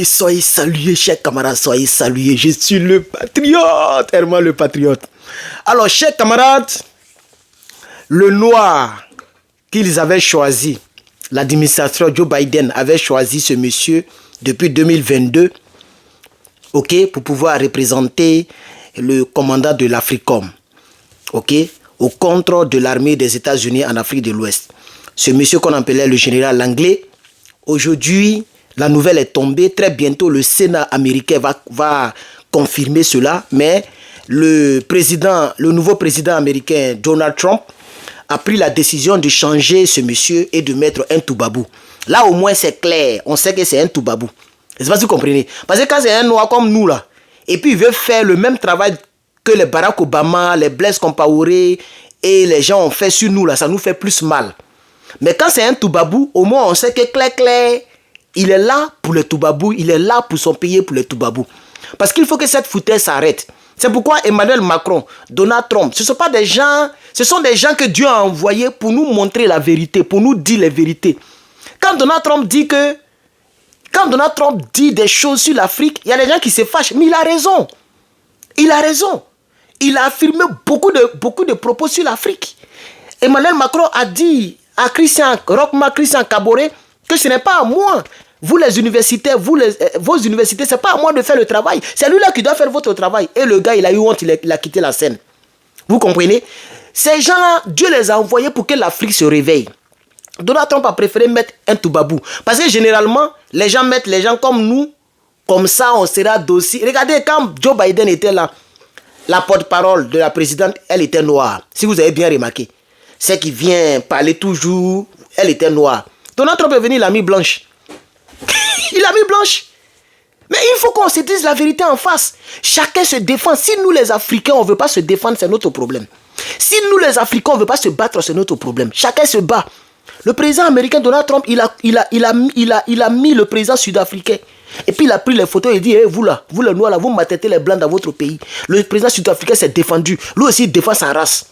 soyez salués, chers camarades, soyez salués. Je suis le patriote, Herman le patriote. Alors, chers camarades, le noir qu'ils avaient choisi, l'administration Joe Biden avait choisi ce monsieur depuis 2022, ok, pour pouvoir représenter le commandant de l'Africom, ok, au contre de l'armée des États-Unis en Afrique de l'Ouest. Ce monsieur qu'on appelait le général Langlais, aujourd'hui, la nouvelle est tombée. Très bientôt, le Sénat américain va confirmer cela. Mais le nouveau président américain, Donald Trump, a pris la décision de changer ce monsieur et de mettre un Toubabou. Là, au moins, c'est clair. On sait que c'est un Toubabou. Je ne sais pas si vous comprenez. Parce que quand c'est un noir comme nous, là, et puis il veut faire le même travail que les Barack Obama, les Blaise Compaoré et les gens ont fait sur nous, là, ça nous fait plus mal. Mais quand c'est un Toubabou, au moins, on sait que clair, il est là pour le Toubabou, il est là pour son pays, pour le Toubabou. Parce qu'il faut que cette foutaise s'arrête. C'est pourquoi Emmanuel Macron, Donald Trump, ce sont des gens que Dieu a envoyés pour nous montrer la vérité, pour nous dire les vérités. Quand Donald Trump dit des choses sur l'Afrique, il y a des gens qui se fâchent, mais il a raison. Il a raison. Il a affirmé beaucoup de propos sur l'Afrique. Emmanuel Macron a dit à Christian Kaboré que ce n'est pas à moi. Vous les universitaires, vos universités, ce n'est pas à moi de faire le travail. C'est lui-là qui doit faire votre travail. Et le gars, il a eu honte, il a quitté la scène. Vous comprenez? Ces gens-là, Dieu les a envoyés pour que l'Afrique se réveille. Donald Trump a préféré mettre un Toubabou. Parce que généralement, les gens mettent les gens comme nous. Comme ça, on sera docile. Regardez, quand Joe Biden était là, la porte-parole de la présidente, elle était noire. Si vous avez bien remarqué. C'est qui vient parler toujours, elle était noire. Donald Trump est venu, il a mis blanche. Il a mis blanche. Mais il faut qu'on se dise la vérité en face. Chacun se défend. Si nous les Africains, on ne veut pas se défendre, c'est notre problème. Si nous les Africains, on ne veut pas se battre, c'est notre problème. Chacun se bat. Le président américain Donald Trump, il a mis le président sud-africain. Et puis il a pris les photos et il dit, hey, vous là, vous les noirs là, vous maltraitez les blancs dans votre pays. Le président sud-africain s'est défendu. Lui aussi, il défend sa race.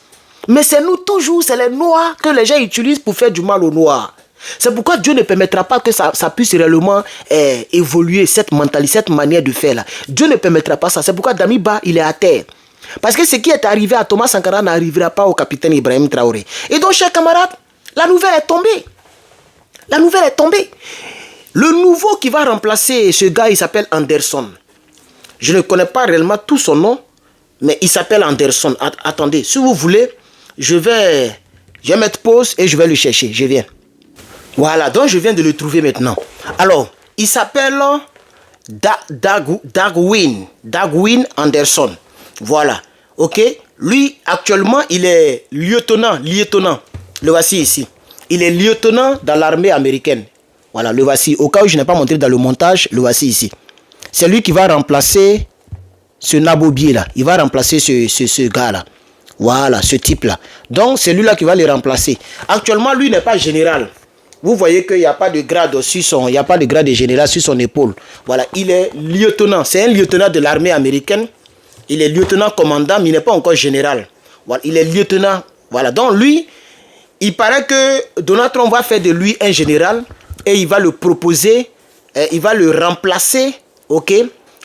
Mais c'est nous toujours, c'est les noirs que les gens utilisent pour faire du mal aux noirs. C'est pourquoi Dieu ne permettra pas que ça puisse réellement évoluer, cette mentalité, cette manière de faire là. Dieu ne permettra pas ça. C'est pourquoi Damiba, il est à terre. Parce que ce qui est arrivé à Thomas Sankara n'arrivera pas au capitaine Ibrahim Traoré. Et donc, chers camarades, la nouvelle est tombée. La nouvelle est tombée. Le nouveau qui va remplacer ce gars, il s'appelle Anderson. Je ne connais pas réellement tout son nom, mais il s'appelle Anderson. Attendez, si vous voulez, je vais mettre pause et je vais le chercher. Je viens. Voilà, donc je viens de le trouver maintenant. Alors, il s'appelle Dagwin Anderson. Voilà, ok. Lui, actuellement, il est lieutenant. Le voici ici. Il est lieutenant dans l'armée américaine. Voilà, le voici. Au cas où je n'ai pas montré dans le montage, le voici ici. C'est lui qui va remplacer ce Nabobier là. Il va remplacer ce gars-là. Voilà, ce type-là. Donc, c'est lui-là qui va le remplacer. Actuellement, lui n'est pas général. Vous voyez qu'il n'y a pas de grade sur son... Il n'y a pas de grade de général sur son épaule. Voilà, il est lieutenant. C'est un lieutenant de l'armée américaine. Il est lieutenant commandant, mais il n'est pas encore général. Voilà, il est lieutenant. Voilà, donc lui, il paraît que Donald Trump va faire de lui un général et il va le proposer, il va le remplacer, ok?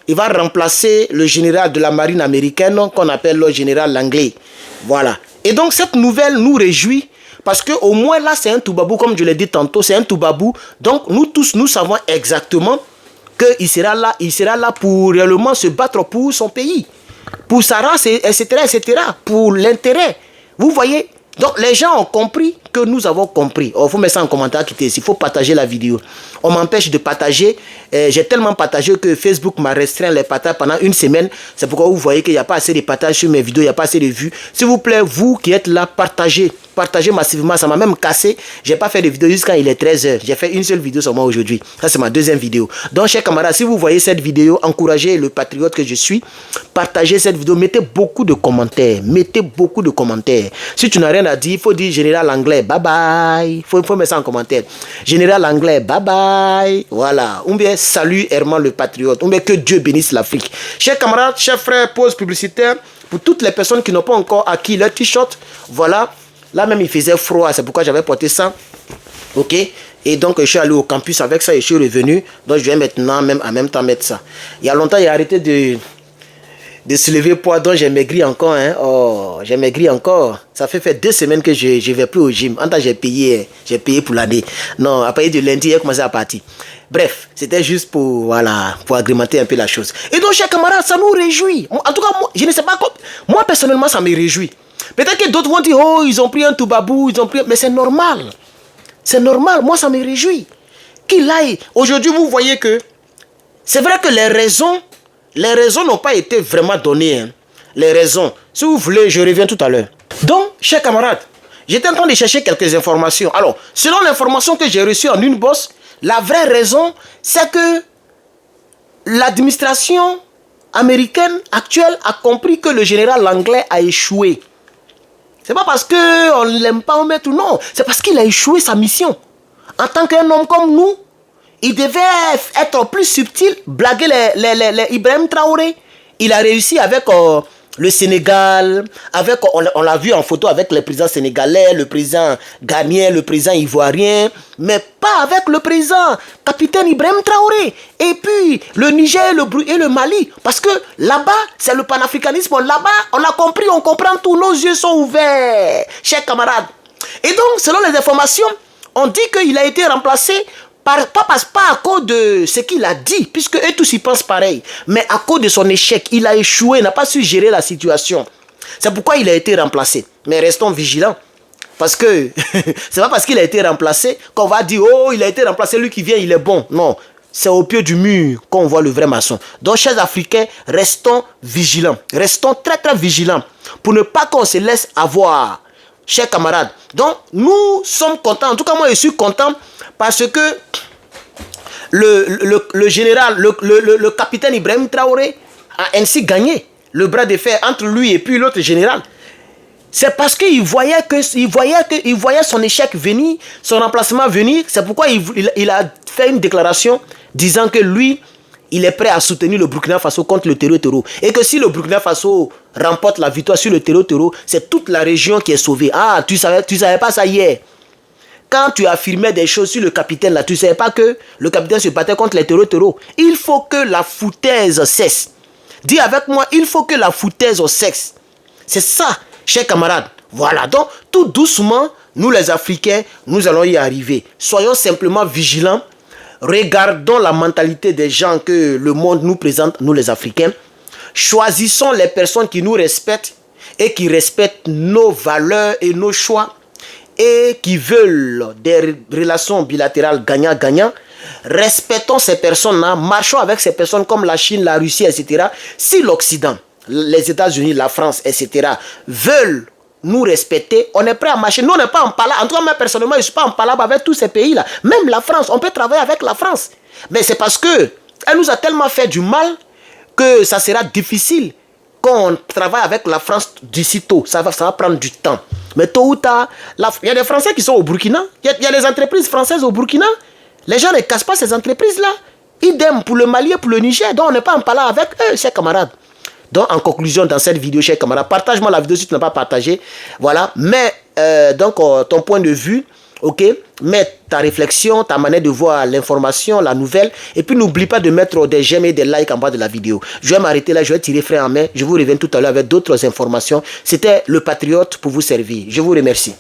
Il va remplacer le général de la marine américaine qu'on appelle le général Langlais. Voilà. Et donc cette nouvelle nous réjouit parce qu'au moins là c'est un Toubabou, comme je l'ai dit tantôt, c'est un Toubabou. Donc nous tous, nous savons exactement qu'il sera là pour réellement se battre pour son pays, pour sa race, etc., pour l'intérêt. Vous voyez? Donc les gens ont compris que nous avons compris. Il faut mettre ça en commentaire, quitter ici. Il faut partager la vidéo. On m'empêche de partager. J'ai tellement partagé que Facebook m'a restreint les partages pendant une semaine. C'est pourquoi vous voyez qu'il n'y a pas assez de partages sur mes vidéos, il n'y a pas assez de vues. S'il vous plaît, vous qui êtes là, partagez. Partagez massivement. Ça m'a même cassé. Je n'ai pas fait de vidéo jusqu'à il est 13h. J'ai fait une seule vidéo seulement aujourd'hui. Ça, c'est ma deuxième vidéo. Donc, chers camarades, si vous voyez cette vidéo, encouragez le patriote que je suis. Partagez cette vidéo. Mettez beaucoup de commentaires. Mettez beaucoup de commentaires. Si tu n'as rien à dire, il faut dire général anglais. Bye bye. Il faut mettre ça en commentaire. Général anglais. Bye bye. Voilà. Ou bien salut Herman le patriote. Ou bien que Dieu bénisse l'Afrique. Chers camarades, chers frères, pause publicitaire. Pour toutes les personnes qui n'ont pas encore acquis leur t-shirt, voilà. Là même il faisait froid, c'est pourquoi j'avais porté ça. Ok. Et donc, je suis allé au campus avec ça et je suis revenu. Donc, je vais maintenant même en même temps mettre ça. Il y a longtemps, il a arrêté de soulever poids, donc j'ai maigri encore. Hein. Oh, j'ai maigri encore. Ça fait 2 semaines que je ne vais plus au gym. En temps, j'ai payé pour l'année. Non, à partir de lundi, il a commencé à partir. Bref, c'était juste pour, voilà, pour agrémenter un peu la chose. Et donc, chers camarades, ça nous réjouit. En tout cas, moi, je ne sais pas quoi. Moi, personnellement, ça me réjouit. Peut-être que d'autres vont dire, oh, ils ont pris un toubabou, ils ont pris... Mais c'est normal. C'est normal. Moi, ça me réjouit. Qu'il aille. Aujourd'hui, vous voyez que c'est vrai que les raisons n'ont pas été vraiment données. Hein. Les raisons. Si vous voulez, je reviens tout à l'heure. Donc, chers camarades, j'étais en train de chercher quelques informations. Alors, selon l'information que j'ai reçue en une bosse, la vraie raison, c'est que l'administration américaine actuelle a compris que le général anglais a échoué. C'est pas parce qu'on ne l'aime pas, on met tout. Non, c'est parce qu'il a échoué sa mission. En tant qu'un homme comme nous, il devait être plus subtil, blaguer les Ibrahim Traoré. Il a réussi avec le Sénégal, on l'a vu en photo avec le président sénégalais, le président ghanéen, le président ivoirien, mais pas avec le président capitaine Ibrahim Traoré. Et puis le Niger et le Mali, parce que là-bas, c'est le panafricanisme. Là-bas, on a compris, on comprend tout, nos yeux sont ouverts, chers camarades. Et donc, selon les informations, on dit qu'il a été remplacé pas à cause de ce qu'il a dit, puisque eux tous y pensent pareil, mais à cause de son échec. Il a échoué, n'a pas su gérer la situation. C'est pourquoi il a été remplacé. Mais restons vigilants, parce que c'est pas parce qu'il a été remplacé qu'on va dire, oh, il a été remplacé, lui qui vient, il est bon. Non, c'est au pied du mur qu'on voit le vrai maçon. Donc, chers Africains, restons vigilants. Restons très très vigilants pour ne pas qu'on se laisse avoir. Chers camarades, donc nous sommes contents, en tout cas moi je suis content parce que le général, le capitaine Ibrahim Traoré a ainsi gagné le bras de fer entre lui et puis l'autre général. C'est parce qu'il voyait son échec venir, son remplacement venir. C'est pourquoi il a fait une déclaration disant que lui, il est prêt à soutenir le Burkina Faso contre le terreau. Et que si le Burkina Faso remporte la victoire sur le terreau, c'est toute la région qui est sauvée. Ah, tu savais pas ça hier. Quand tu affirmais des choses sur le capitaine, là, tu ne savais pas que le capitaine se battait contre les terreau. Il faut que la foutaise cesse. Dis avec moi, il faut que la foutaise cesse. C'est ça, chers camarades. Voilà, donc tout doucement, nous les Africains, nous allons y arriver. Soyons simplement vigilants. Regardons la mentalité des gens que le monde nous présente, nous les Africains. Choisissons les personnes qui nous respectent et qui respectent nos valeurs et nos choix et qui veulent des relations bilatérales gagnant-gagnant. Respectons ces personnes-là, marchons avec ces personnes comme la Chine, la Russie, etc. Si l'Occident, les États-Unis, la France, etc. veulent nous respecter, on est prêt à marcher. Nous, on n'est pas en palabre. En tout cas, moi, personnellement, je ne suis pas en palabre avec tous ces pays-là. Même la France, on peut travailler avec la France. Mais c'est parce qu'elle nous a tellement fait du mal que ça sera difficile qu'on travaille avec la France d'ici tôt. Ça va prendre du temps. Mais tôt ou tard, il y a des Français qui sont au Burkina. Il y a des entreprises françaises au Burkina. Les gens ne cassent pas ces entreprises-là. Idem pour le Mali et pour le Niger. Donc, on n'est pas en palabre avec eux, chers camarades. Donc, en conclusion, dans cette vidéo, chers camarades, partage-moi la vidéo si tu n'as pas partagé. Voilà. Mais, ton point de vue, ok, mets ta réflexion, ta manière de voir l'information, la nouvelle. Et puis, n'oublie pas de mettre des j'aime et des likes en bas de la vidéo. Je vais m'arrêter là, je vais tirer frein en main. Je vous reviens tout à l'heure avec d'autres informations. C'était le Patriote pour vous servir. Je vous remercie.